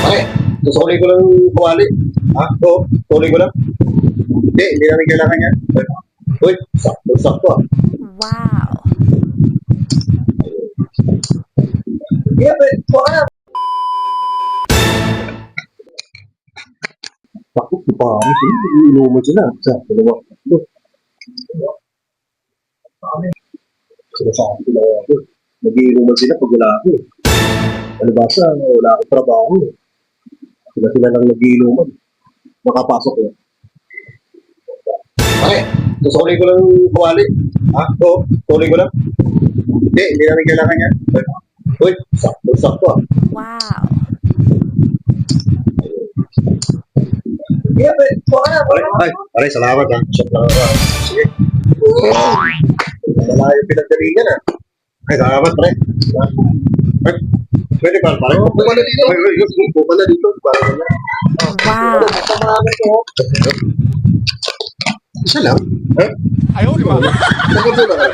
Pare, susuli ko lang kumali. Ha? Oo, susuli ko lang. Hindi namin kailangan yan. Uy, sakto ah. Wow. Iya, kuha ka na. Bakit si pare? Inuman sila. Sa dalawa. Sinasabi ko na ako. Nag-iinuman sila pag wala ako. Palibasa, wala akong trabaho. Sila lang nag-iinuman. Makapasok ko. Pare, susuli ko lang kumali. Ha? Oo, susuli ko lang. Hindi namin kailangan yan. Uy, sakto ah. Wow. Iya, kuha ka na. Pare, salamat ha. Shot lang ako. Sige. Wala yung pinagdalingan ah. Ay, salamat pare. Ay, pwede ba pare? Buka na dito. Buka na dito. Wow. Isa lang? Ha? Ayaw, di ba? Buka na.